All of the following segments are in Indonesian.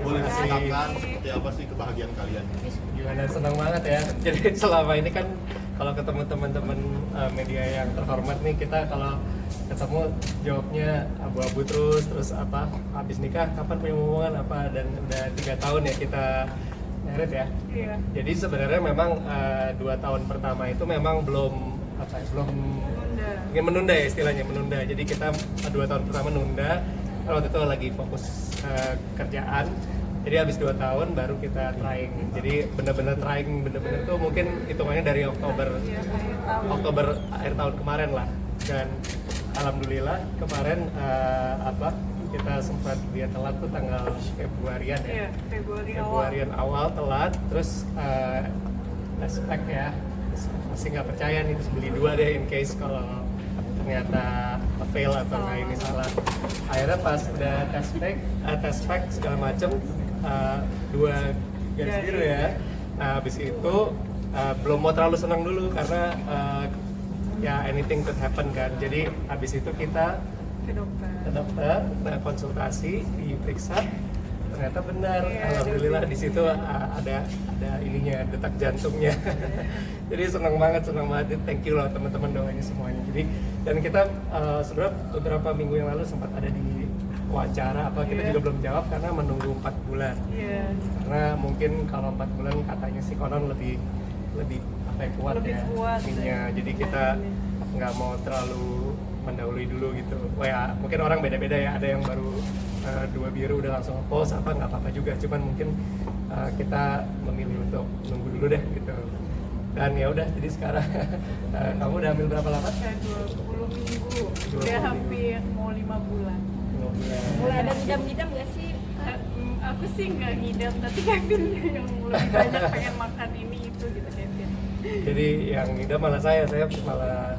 boleh diceritakan seperti apa sih kebahagiaan kalian? Gimana, senang banget ya. Jadi selama ini kan kalau ketemu teman-teman media yang terhormat nih, kita kalau ketemu jawabnya abu-abu terus apa, habis nikah kapan punya hubungan apa, dan udah 3 tahun ya kita married ya. Iya. Jadi sebenarnya memang 2 tahun pertama itu memang belum ingin menunda ya, istilahnya menunda. Jadi kita 2 tahun pertama nunda, kalau waktu itu lagi fokus kerjaan. Jadi habis 2 tahun baru kita trying. Jadi bener-bener trying, bener-bener tuh mungkin hitungannya dari Oktober akhir tahun kemarin lah. Dan alhamdulillah kemarin kita sempat dia telat tuh tanggal Februarian ya. Iya, Februarian awal telat, terus tespek ya. Masih nggak percaya nih, terus beli 2 deh in case kalau ternyata fail atau nggak ini salah. Akhirnya pas udah tespek segala macem, 2 garis biru ya. Nah habis itu belum mau terlalu senang dulu karena ya anything could happen kan. Jadi habis itu kita ke dokter. Konsultasi, diperiksa, ternyata benar. Alhamdulillah di situ ada ininya, detak jantungnya. Jadi senang banget. Thank you loh teman-teman, doanya semuanya. Jadi dan kita sebenarnya beberapa minggu yang lalu sempat ada di wawancara kita juga belum jawab karena menunggu 4 bulan. Karena mungkin kalau 4 bulan katanya sih konon lebih kuat ya ininya. Jadi kita nggak mau terlalu mendahului dulu gitu. Ya mungkin orang beda-beda ya, ada yang baru 2 biru udah langsung post nggak apa-apa juga. Cuman mungkin kita memilih untuk nunggu dulu deh gitu. Dan ya udah, jadi sekarang kamu udah hamil berapa lama? 20 minggu. Udah hampir mau 5 bulan. Mulai ada ngidam-ngidam nggak sih? Aku sih nggak ngidam, tapi Kevin yang lebih banyak pengen makan ini itu gitu, Kevin. Jadi yang ngidam malah saya malah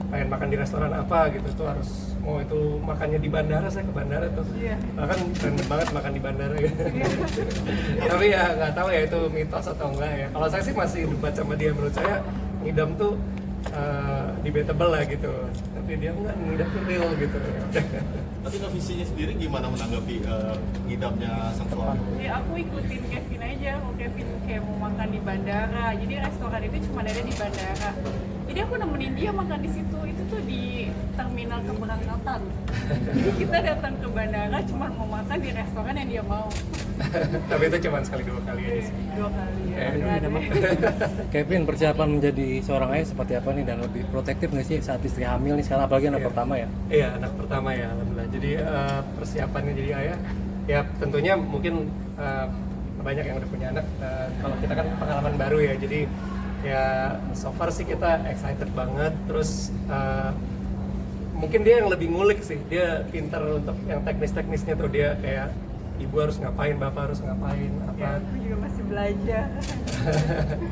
pengen makan di restoran apa gitu tuh, harus mau itu makannya di bandara, saya ke bandara tuh. Bahkan keren banget makan di bandara gitu. Tapi ya nggak tahu ya itu mitos atau enggak ya. Kalau saya sih masih debat sama dia, menurut saya ngidam tuh debatable lah gitu. Tapi dia enggak, ngidam tuh real gitu. Tapi Novisinya sendiri gimana menanggapi ngidamnya sang suami? Ya aku ikutin Kevin aja, kalau Kevin kayak mau makan di bandara. Jadi restoran itu cuma ada di bandara. Jadi aku nemenin dia makan di situ. Itu tuh di terminal keberangkatan. Jadi kita datang ke bandara cuma mau makan di restoran yang dia mau. Tapi itu cuma sekali 2 kali aja sih. 2 kali ya. Kevin, persiapan menjadi seorang ayah seperti apa nih, dan lebih protektif nggak sih saat istri hamil nih sekarang, apalagi anak pertama ya? Iya, anak pertama ya, alhamdulillah. Jadi persiapannya jadi ayah, ya tentunya mungkin banyak yang udah punya anak. Kalau kita kan pengalaman baru ya, jadi ya so far sih kita excited banget. Terus mungkin dia yang lebih ngulik sih, dia pinter untuk yang teknis-teknisnya tuh. Dia kayak ibu harus ngapain, bapak harus ngapain apa. Ya, aku juga masih belajar.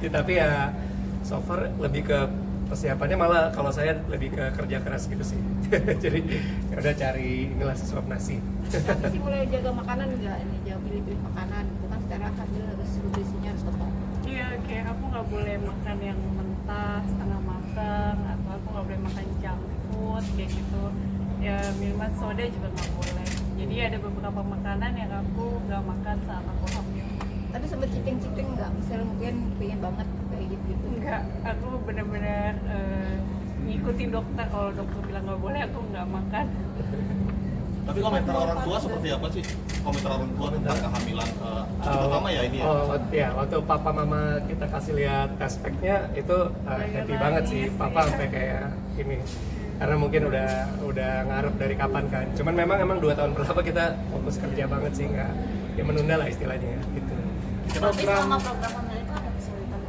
Tapi ya so far lebih ke persiapannya, malah kalau saya lebih ke kerja keras gitu sih. Jadi ya udah cari inilah sesuap nasi. Tapi sih mulai jaga makanan nggak ini, jaga pilih-pilih makanan. Bukan secara hamil harus nutrisinya harus tepat. Iya, kayak aku nggak boleh makan yang mentah, setengah matang, atau aku nggak boleh makan junk food kayak gitu. Ya minuman soda juga nggak boleh. Jadi ada beberapa makanan yang aku nggak makan saat aku hamil. Tapi sempet citing-citing nggak? Misalnya mungkin pengen banget kayak gitu. Enggak, aku benar-benar ngikutin dokter. Kalau dokter bilang nggak boleh, aku nggak makan. Tapi komentar orang tua seperti apa sih? Komentar orang tua tentang kehamilan pertama ya ini ya? Ya, waktu papa mama kita kasih lihat tespeknya itu happy banget sih. Papa sampai kayak ini, karena mungkin udah ngarep dari kapan kan. Cuman emang 2 tahun pertama kita fokus kerja banget sih, nggak ya menunda lah istilahnya ya gitu. Tapi selama program hamil itu ada kesulitan.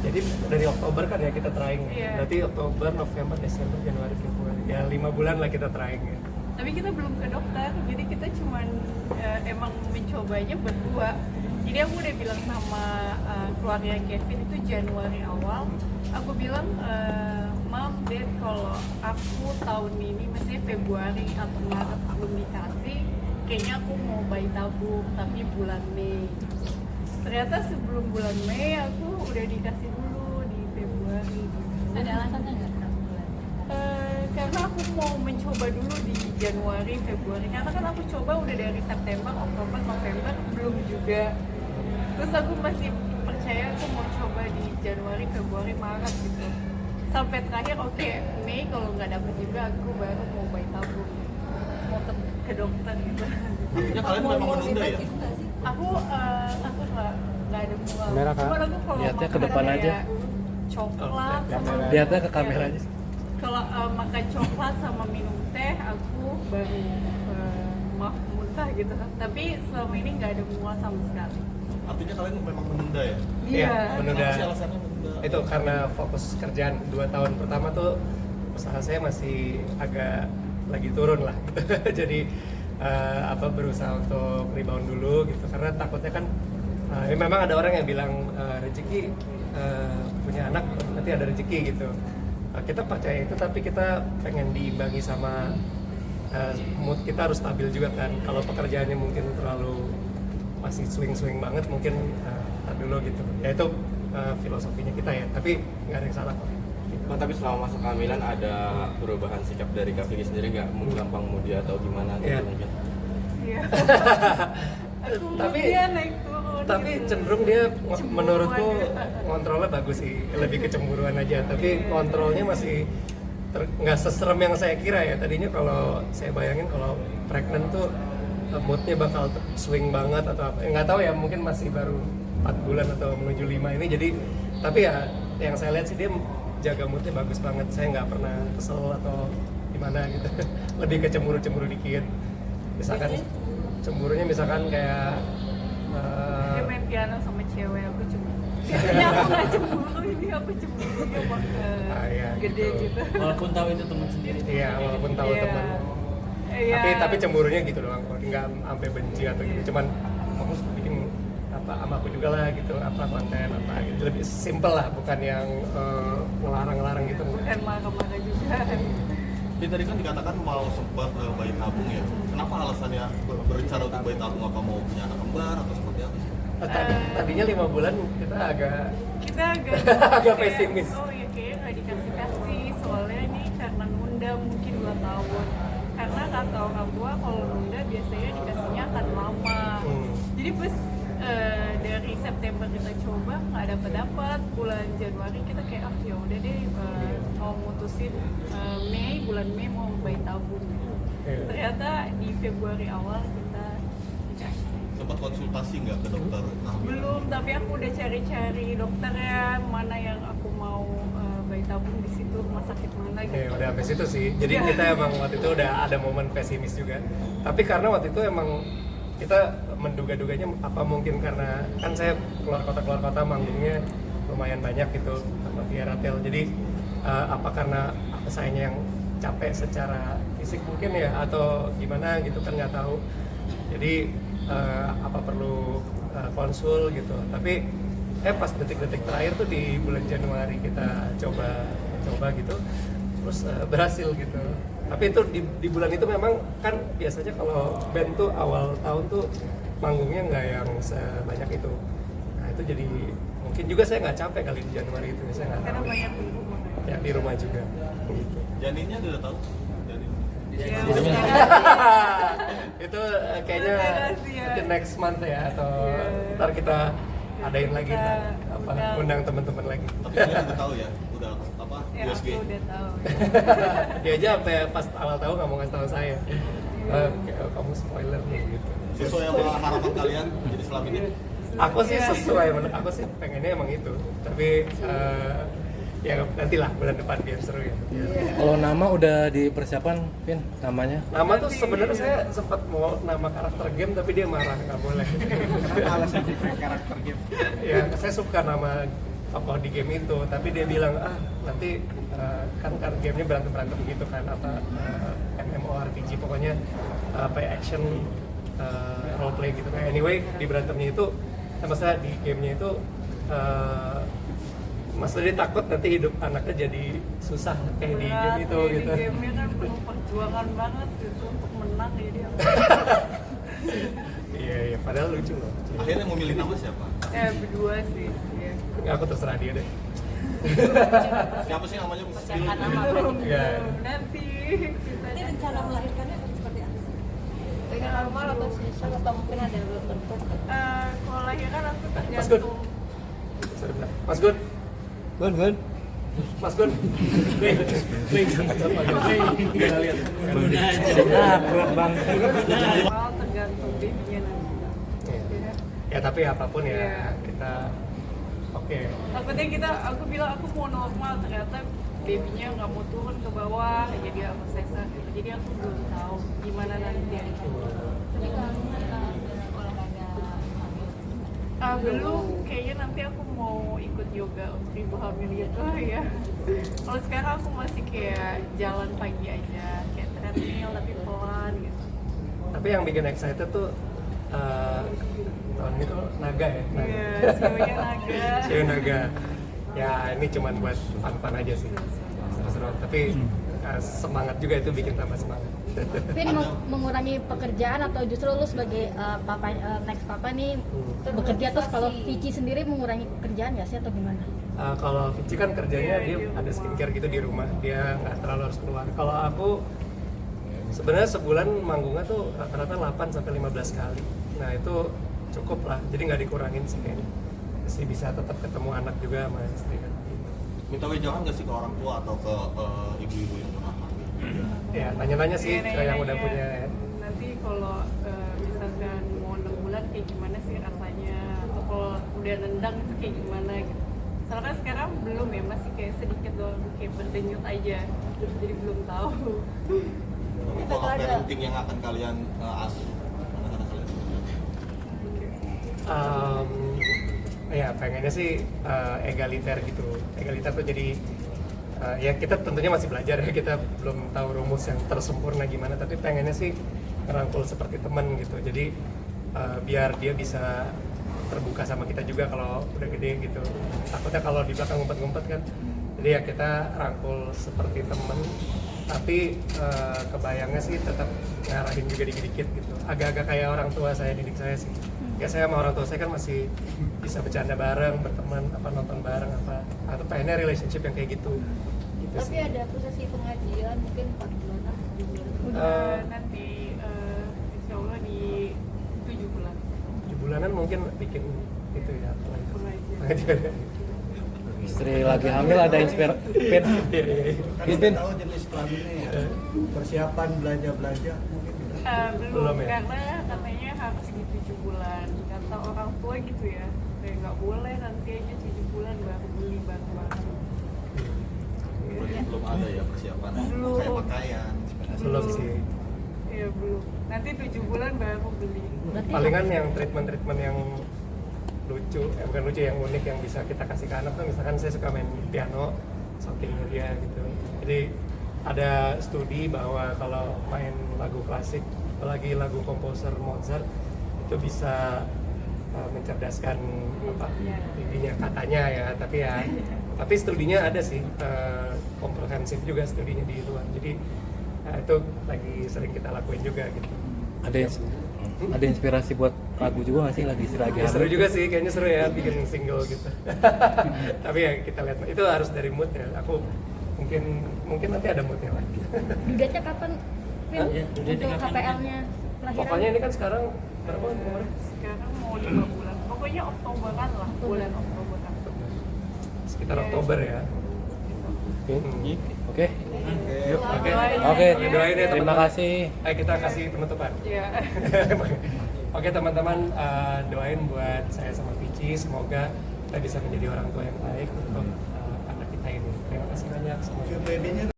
Jadi dari Oktober kan ya kita trying. Iya. Berarti Oktober, November, Desember, Januari, Februari. Ya 5 bulan lah kita trying ya. Tapi kita belum ke dokter, jadi kita cuman emang mencobanya berdua. Jadi aku udah bilang sama keluarga Kevin itu Januari awal. Aku bilang, Mam, Dad, kalau aku tahun ini, misalnya Februari atau Maret belum dikasih, kayaknya aku mau bayi tabung, tapi bulan Mei. Ternyata sebelum bulan Mei aku udah dikasih dulu di Februari. Ada alasannya nggak? Karena karena aku mau mencoba dulu di Januari, Februari. Karena kan aku coba udah dari September, Oktober, November belum juga. Terus aku masih percaya aku mau coba di Januari, Februari, Maret gitu. Sampai terakhir oke, Mei kalau nggak dapet juga aku baru mau bayi tabung, mau ke dokter gitu. Artinya kalian memang menunda ya? Aku nggak ada mual. Kamera, Kak. Cuma aku kalau Lihatnya ke makan depan kayak aja. coklat sama Lihatnya ke kamera aja. kalau makan coklat sama minum teh aku baru maaf muntah gitu. Tapi selama ini nggak ada mual sama sekali. Artinya kalian memang menunda ya? Iya. Menunda. Kenapa sih alasannya menunda? Itu karena fokus kerjaan 2 tahun pertama tuh usaha saya masih agak lagi turun lah. Jadi berusaha untuk rebound dulu gitu karena takutnya kan memang ada orang yang bilang rezeki punya anak nanti ada rezeki gitu. Kita percaya itu tapi kita pengen diimbangi sama mood kita harus stabil juga kan. Kalau pekerjaannya mungkin terlalu masih swing banget mungkin tar dulu gitu. Ya itu filosofinya kita ya. Tapi nggak ada yang salah kok. Bang, tapi selama masa kehamilan ada perubahan sikap dari Kak Vicky sendiri nggak? Gampang moody atau gimana gitu Iya. mungkin? Iya. Aku Tapi- dia naik turun. Tapi gitu. cenderung dia Cemburuan menurutku gitu. ngontrolnya bagus sih, lebih kecemburuan aja. Tapi kontrolnya masih nggak seserem yang saya kira ya. Tadinya kalau saya bayangin kalau pregnant tuh moodnya bakal swing banget atau apa. Nggak tahu ya, mungkin masih baru 4 bulan atau menuju 5 ini. Jadi tapi ya yang saya lihat sih dia jaga moodnya bagus banget. Saya nggak pernah kesel atau gimana gitu. Lebih kecemburu dikit. Misalkan cemburunya misalkan kayak Dia main piano sama cewek, aku cuma biasanya aku nggak cemburu, ini aku cemburunya iya, gede gitu. gitu. Walaupun tahu itu teman sendiri. iya walaupun tahu Iya. teman. Iya. Tapi cemburunya gitu doang kok, nggak sampai benci atau gitu. Cuman fokus bikin apa sama aku juga lah gitu, apa konten apa gitu. Lebih simple lah, bukan yang ngelarang gitu. Bukan marah-marah juga. Jadi tadi kan dikatakan mau sempat bayi tabung ya. Kenapa alasannya berencana untuk bayi tabung? Apa mau punya anak kembar atau seperti apa sih? Tadinya 5 bulan kita agak Kita agak Agak kayak, pesimis. Oh iya, kayaknya nggak dikasih soalnya ini karena nunda mungkin 2 tahun. Karena kata orang tua kalau nunda biasanya dikasihnya akan lama. Jadi pas dari September kita coba nggak dapat bulan Januari kita kayak ya udah deh mau mutusin bulan Mei mau bayi tabung. Iya. Ternyata di Februari awal kita dikasih. Sempat konsultasi nggak ke dokter kehamilan? Belum, tapi aku udah cari-cari dokternya mana yang aku mau bayi tabung di situ, rumah sakit mana gitu. ya udah sampai situ sih. Jadi Iya. kita emang waktu itu udah ada momen pesimis juga. Tapi karena waktu itu emang kita menduga-duganya apa mungkin karena kan saya keluar kota manggungnya lumayan banyak gitu sama Via Ratel. Jadi apa karena sayanya yang capek secara fisik mungkin ya atau gimana gitu kan nggak tahu. Jadi apa perlu konsul gitu. Tapi pas detik-detik terakhir tuh di bulan Januari kita coba gitu, terus berhasil gitu. Tapi itu di bulan itu memang kan biasanya kalau band tuh awal tahun tuh manggungnya nggak yang sebanyak itu. Nah itu jadi mungkin juga saya nggak capek kali di Januari itu, saya nggak Karena tahu. banyak di rumah. Ya di rumah juga. Gitu. Janinnya udah tahu? Janin. Ya, Itu kayaknya Rahasia. mungkin next month ya atau Iya. ntar kita adain lagi Kita undang teman-teman lagi. Tapi kalian udah tahu ya? Udah apa? Ya USG? aku udah tahu. Dia aja sampai pas awal tahu nggak mau ngasih tahu saya. Kamu spoiler nih gitu. Sesuai sama harapan kalian jadi selama ini? Aku sih sesuai, aku sih pengennya emang itu. Tapi ya nantilah bulan depan biar seru ya. Kalau nama udah dipersiapkan, Vin, namanya? Nama tuh sebenarnya saya sempat mau nama karakter game tapi dia marah nggak boleh. Kenapa alasan jadi karakter game? Ya saya suka nama tokoh di game itu, tapi dia bilang nanti kan gamenya berantem gitu kan apa MMORPG pokoknya apa action role play gitu kan. Anyway di berantemnya itu, maksudnya di gamenya itu maksudnya dia takut nanti hidup anaknya jadi susah kayak di game itu Berat, gitu. Di gamenya kan penuh perjuangan banget gitu untuk menang jadi aku. Iya padahal lucu loh. Akhirnya mau milih nama siapa? Berdua sih. Iya. Aku terserah dia deh. Siapa sih namanya Bu? Persiapan nama Ya. Nanti Ini rencana melahirkannya seperti apa sih? pengen normal atau sesar atau mungkin ada bentuk kalau lahiran aku Mas Gun. tergantung. Mas Gun, Gun. Mas Gun. Bang. Normal tergantung babynya nanti. Iya. Ya tapi apapun ya Iya. kita oke. Takutnya aku bilang aku mau normal, ternyata babynya nggak mau turun ke bawah, jadi aku sesar gitu. Jadi aku belum tahu gimana nanti. tapi kalau olahraga Belum, kayaknya nanti aku mau ikut yoga untuk ibu hamil gitu ya. Kalau sekarang aku masih kayak jalan pagi aja, kayak treadmill tapi pelan gitu. Tapi yang bikin excited tuh tahun ini tuh naga ya. Iya, sionya naga. Sio naga. Ya ini cuman buat fun-fun aja sih. Seru-seru. Tapi semangat juga itu bikin tambah semangat. Vin mengurangi pekerjaan atau justru lu sebagai papa next papa nih bekerja, terus kalau Vici sendiri mengurangi pekerjaan nggak sih atau gimana? Kalau Vici kan kerjanya dia ada skincare gitu di rumah, dia nggak terlalu harus keluar. Kalau aku sebenarnya sebulan manggungnya tuh rata-rata 8 sampai 15 kali. Nah itu cukup lah, jadi nggak dikurangin sih kayaknya. Masih bisa tetap ketemu anak juga sama istri kan. Minta wejangan nggak sih ke orang tua atau ke ibu-ibu yang pernah hamil? Ya tanya-tanya sih Iya, ke yang udah nanya-nanya. punya ya. Nanti kalau misalkan mau 6 bulan kayak gimana sih rasanya, atau kalau udah nendang itu kayak gimana gitu. Soalnya kan sekarang belum ya, masih kayak sedikit doang, kayak berdenyut aja, jadi belum tahu. Tapi pola parenting yang akan kalian asuh anak-anak kalian? Ya pengennya sih egaliter gitu. Egaliter tuh jadi ya kita tentunya masih belajar ya, kita belum tahu rumus yang tersempurna gimana, tapi pengennya sih ngerangkul seperti teman gitu. Jadi biar dia bisa terbuka sama kita juga kalau udah gede gitu. Takutnya kalau di belakang ngumpet-ngumpet kan. Jadi ya kita rangkul seperti teman, tapi kebayangnya sih tetap ngarahin juga dikit-dikit gitu. Agak-agak kayak orang tua saya didik saya sih. Ya saya sama orang tua saya kan masih bisa bercanda bareng, berteman, apa nonton bareng apa. Atau pengennya relationship yang kayak gitu. Gitu tapi sih. ada prosesi pengajian mungkin 4 bulanan 7 bulan Nanti insya Allah di 7 bulan 7 bulanan mungkin bikin itu ya apa itu. pengajian. Istri lagi hamil ada inspirasi. Pin. Iya, iya, iya. Kalau Pin. tahu jenis kelaminnya ya, persiapan belanja mungkin Belum, Belum ya? karena katanya harus di 7 bulan. Kata orang tua gitu ya, kayak nggak boleh nanti aja 7 bulan baru beli barang-barang. Berarti belum ada ya persiapan Belum. kayak pakaian. Belum sih. Iya belum. Nanti 7 bulan baru beli. Palingan yang treatment yang lucu, bukan lucu, yang unik yang bisa kita kasih ke anak tuh misalkan saya suka main piano, sampingnya dia gitu. Jadi ada studi bahwa kalau main lagu klasik, apalagi lagu komposer Mozart, itu bisa mencerdaskan apa intinya katanya ya, tapi studinya ada sih, komprehensif juga studinya di luar. Jadi itu lagi sering kita lakuin juga gitu. Ada inspirasi buat lagu juga nggak sih lagi istri lagi Ya, seru hamil? juga sih, kayaknya seru ya bikin single gitu. Tapi ya kita lihat, itu harus dari mood ya. Aku mungkin nanti ada moodnya lagi. Dudanya kapan, Vin? Hah? Untuk HPL-nya kelahiran? Pokoknya ini kan sekarang berapa umurnya? Sekarang mau 5 bulan. Pokoknya Oktoberan lah, bulan Oktoberan. Sekitar Oktober ya. Oke. Oke, doain ya Terima teman-teman. kasih. Ayo kita kasih penutupan. Iya. Oke teman-teman, doain buat saya sama Vici, semoga kita bisa menjadi orang tua yang baik untuk anak kita ini. Terima kasih banyak semuanya. babynya